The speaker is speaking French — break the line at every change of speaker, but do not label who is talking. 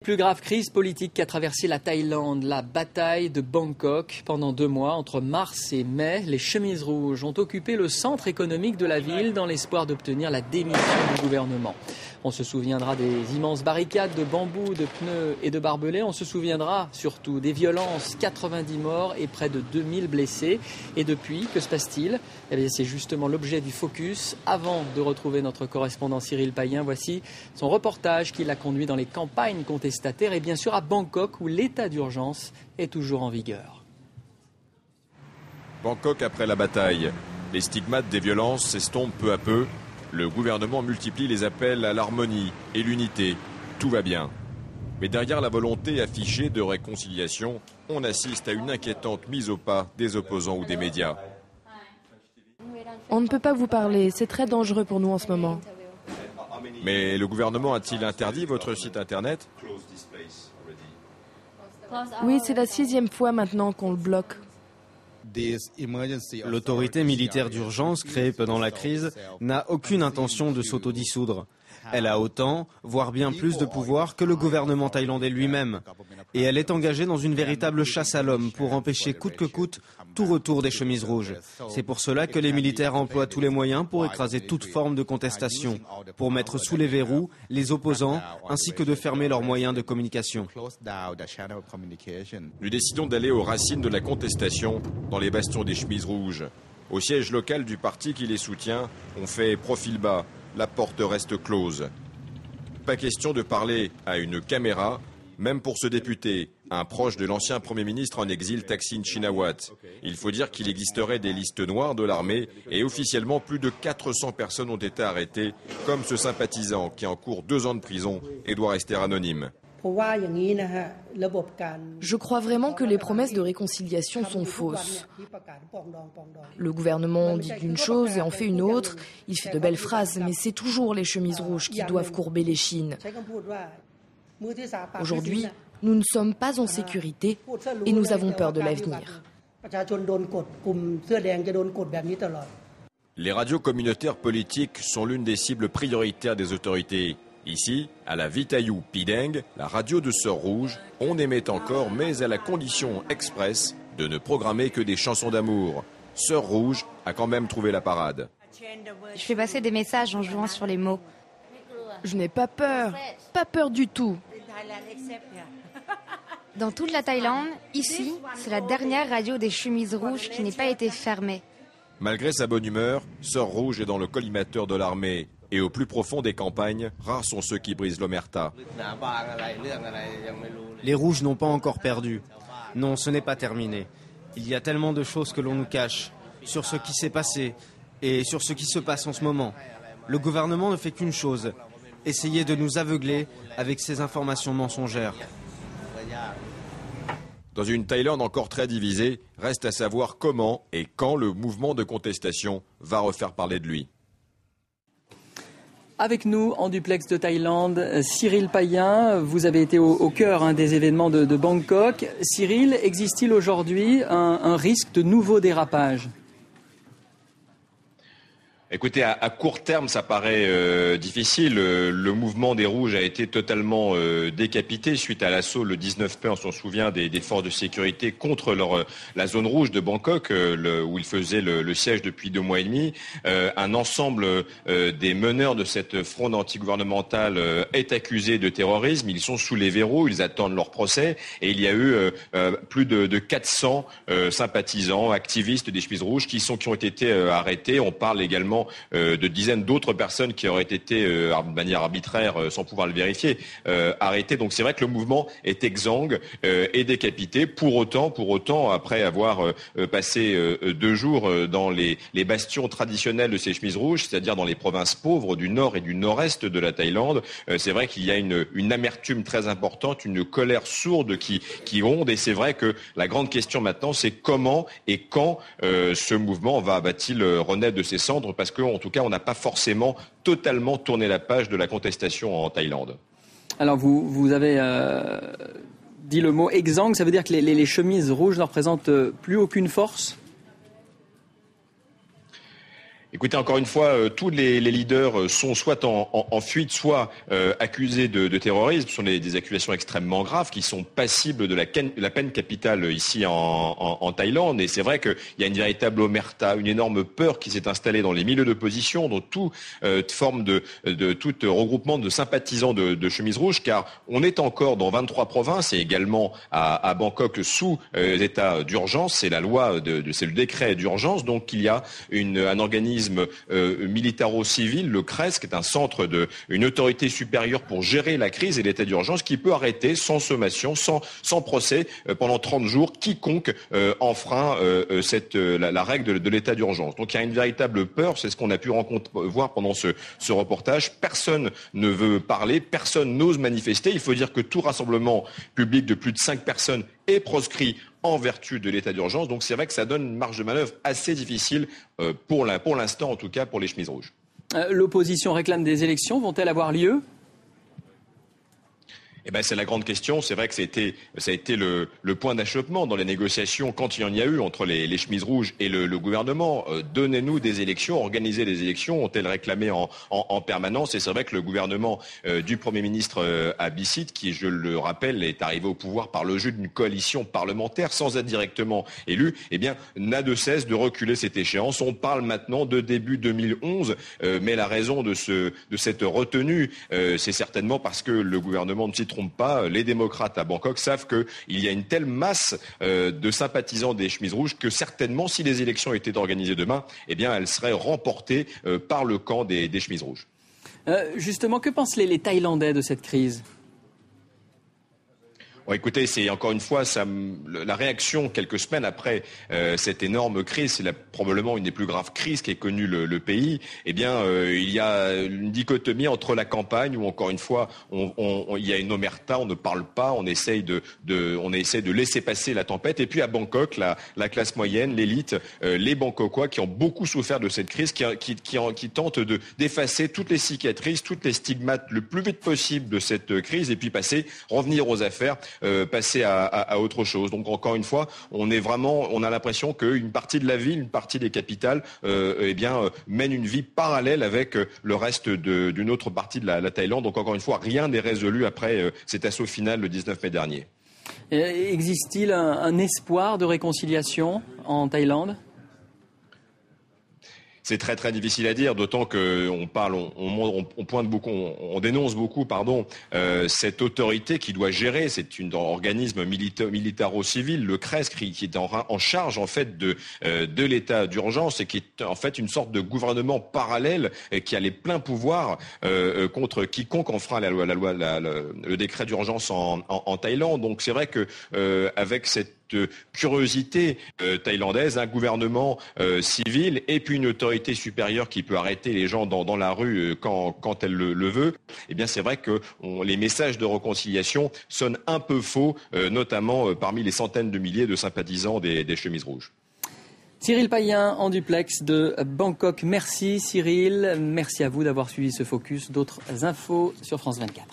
Plus grave crise politique qu'a traversé la Thaïlande, la bataille de Bangkok. Pendant 2 mois, entre mars et mai, les chemises rouges ont occupé le centre économique de la ville dans l'espoir d'obtenir la démission du gouvernement. On se souviendra des immenses barricades de bambous, de pneus et de barbelés. On se souviendra surtout des violences, 90 morts et près de 2000 blessés. Et depuis, que se passe-t-il ? Eh bien, c'est justement l'objet du Focus. Avant de retrouver notre correspondant Cyril Payen, voici son reportage qui l'a conduit dans les campagnes contestataires et bien sûr à Bangkok où l'état d'urgence est toujours en vigueur.
Bangkok après la bataille. Les stigmates des violences s'estompent peu à peu. Le gouvernement multiplie les appels à l'harmonie et l'unité. Tout va bien. Mais derrière la volonté affichée de réconciliation, on assiste à une inquiétante mise au pas des opposants ou des médias.
On ne peut pas vous parler, c'est très dangereux pour nous en ce moment.
Mais le gouvernement a-t-il interdit votre site internet ?
Oui, c'est la 6e fois maintenant qu'on le bloque.
L'autorité militaire d'urgence créée pendant la crise n'a aucune intention de s'autodissoudre. Elle a autant, voire bien plus de pouvoir que le gouvernement thaïlandais lui-même. Et elle est engagée dans une véritable chasse à l'homme pour empêcher coûte que coûte tout retour des chemises rouges. C'est pour cela que les militaires emploient tous les moyens pour écraser toute forme de contestation, pour mettre sous les verrous les opposants ainsi que de fermer leurs moyens de communication.
Nous décidons d'aller aux racines de la contestation dans les bastions des chemises rouges. Au siège local du parti qui les soutient, on fait profil bas. La porte reste close. Pas question de parler à une caméra, même pour ce député, un proche de l'ancien Premier ministre en exil Thaksin Shinawatra. Il faut dire qu'il existerait des listes noires de l'armée et officiellement plus de 400 personnes ont été arrêtées, comme ce sympathisant qui encourt 2 ans de prison et doit rester anonyme.
Je crois vraiment que les promesses de réconciliation sont fausses. Le gouvernement dit une chose et en fait une autre. Il fait de belles phrases, mais c'est toujours les chemises rouges qui doivent courber l'échine. Aujourd'hui, nous ne sommes pas en sécurité et nous avons peur de l'avenir.
Les radios communautaires politiques sont l'une des cibles prioritaires des autorités. Ici, à la Vitayu Pideng, la radio de Sœurs Rouges, on émet encore, mais à la condition expresse de ne programmer que des chansons d'amour. Sœurs Rouges a quand même trouvé la parade.
Je fais passer des messages en jouant sur les mots.
Je n'ai pas peur du tout.
Dans toute la Thaïlande, ici, c'est la dernière radio des chemises rouges qui n'ait pas été fermée.
Malgré sa bonne humeur, Sœurs Rouges est dans le collimateur de l'armée. Et au plus profond des campagnes, rares sont ceux qui brisent l'omerta.
Les rouges n'ont pas encore perdu. Non, ce n'est pas terminé. Il y a tellement de choses que l'on nous cache sur ce qui s'est passé et sur ce qui se passe en ce moment. Le gouvernement ne fait qu'une chose, essayer de nous aveugler avec ces informations mensongères.
Dans une Thaïlande encore très divisée, reste à savoir comment et quand le mouvement de contestation va refaire parler de lui.
Avec nous, en duplex de Thaïlande, Cyril Payen, vous avez été au cœur des événements de Bangkok. Cyril, existe-t-il aujourd'hui un risque de nouveau dérapage ?
Écoutez, à court terme, ça paraît difficile. Le mouvement des Rouges a été totalement décapité suite à l'assaut le 19 mai, on s'en souvient, des forces de sécurité contre la zone rouge de Bangkok, où ils faisaient le siège depuis 2 mois et demi. Un ensemble des meneurs de cette fronde antigouvernementale est accusé de terrorisme. Ils sont sous les verrous, ils attendent leur procès. Et il y a eu plus de 400 sympathisants, activistes des chemises rouges qui ont été arrêtés. On parle également de dizaines d'autres personnes qui auraient été de manière arbitraire, sans pouvoir le vérifier, arrêtées. Donc c'est vrai que le mouvement est exsangue et décapité. Pour autant, après avoir passé 2 jours dans les bastions traditionnels de ces chemises rouges, c'est-à-dire dans les provinces pauvres du nord et du nord-est de la Thaïlande, c'est vrai qu'il y a une amertume très importante, une colère sourde qui ronde. Et c'est vrai que la grande question maintenant, c'est comment et quand ce mouvement va-t-il renaître de ses cendres, parce qu'en tout cas, on n'a pas forcément totalement tourné la page de la contestation en Thaïlande.
Alors, vous avez dit le mot exsangue, ça veut dire que les chemises rouges ne représentent plus aucune force ?
Écoutez, encore une fois, tous les leaders sont soit en fuite, soit accusés de terrorisme. Ce sont des accusations extrêmement graves qui sont passibles de la peine capitale ici en Thaïlande. Et c'est vrai qu'il y a une véritable omerta, une énorme peur qui s'est installée dans les milieux d'opposition, dans toute forme tout regroupement de sympathisants de chemise rouge, car on est encore dans 23 provinces et également à Bangkok sous état d'urgence. C'est la loi, c'est le décret d'urgence. Donc il y a un organisme militaro-civil, le CRES, qui est un centre une autorité supérieure pour gérer la crise et l'état d'urgence, qui peut arrêter sans sommation, sans procès, pendant 30 jours, quiconque enfreint la règle de l'état d'urgence. Donc il y a une véritable peur, c'est ce qu'on a pu voir pendant ce reportage. Personne ne veut parler, personne n'ose manifester. Il faut dire que tout rassemblement public de plus de 5 personnes est proscrit en vertu de l'état d'urgence. Donc c'est vrai que ça donne une marge de manœuvre assez difficile pour l'instant, en tout cas pour les chemises rouges.
L'opposition réclame des élections. Vont-elles avoir lieu ?
Eh ben, c'est la grande question. C'est vrai que ça a été le point d'achoppement dans les négociations, quand il y en a eu, entre les chemises rouges et le gouvernement. Donnez-nous des élections, organisez des élections, ont-elles réclamé en permanence. Et c'est vrai que le gouvernement du Premier ministre Abhisit, qui, je le rappelle, est arrivé au pouvoir par le jeu d'une coalition parlementaire sans être directement élu, eh bien, n'a de cesse de reculer cette échéance. On parle maintenant de début 2011, mais la raison de cette retenue, c'est certainement parce que le gouvernement ne s'y trompe pas, les démocrates à Bangkok savent qu'il y a une telle masse de sympathisants des chemises rouges que certainement, si les élections étaient organisées demain, eh bien, elles seraient remportées par le camp des chemises rouges.
Justement, que pensent les Thaïlandais de cette crise ?
Bon, écoutez, c'est encore une fois la réaction quelques semaines après cette énorme crise, c'est probablement une des plus graves crises qu'ait connue le pays. Eh bien, il y a une dichotomie entre la campagne où encore une fois il y a une omerta, on ne parle pas, on essaie de laisser passer la tempête. Et puis à Bangkok, la classe moyenne, l'élite, les Bangkokois qui ont beaucoup souffert de cette crise, qui tentent d'effacer toutes les cicatrices, toutes les stigmates le plus vite possible de cette crise et puis revenir aux affaires. Passer à autre chose. Donc encore une fois, on a l'impression qu'une partie de la ville, une partie des capitales, mène une vie parallèle avec le reste d'une autre partie de la Thaïlande. Donc encore une fois, rien n'est résolu après cet assaut final le 19 mai dernier.
Existe-t-il un espoir de réconciliation en Thaïlande ?
C'est très très difficile à dire, d'autant qu'on pointe beaucoup, on dénonce beaucoup, cette autorité qui doit gérer, c'est un organisme militaro-civil, le CRES, qui est en charge en fait de l'état d'urgence et qui est en fait une sorte de gouvernement parallèle et qui a les pleins pouvoirs contre quiconque enfreint le décret d'urgence en Thaïlande. Donc c'est vrai que avec cette curiosité thaïlandaise, un gouvernement civil et puis une autorité supérieure qui peut arrêter les gens dans la rue quand elle le veut, eh bien c'est vrai que les messages de réconciliation sonnent un peu faux, notamment parmi les centaines de milliers de sympathisants des chemises rouges.
Cyril Payen en duplex de Bangkok. Merci Cyril, merci à vous d'avoir suivi ce focus. D'autres infos sur France 24.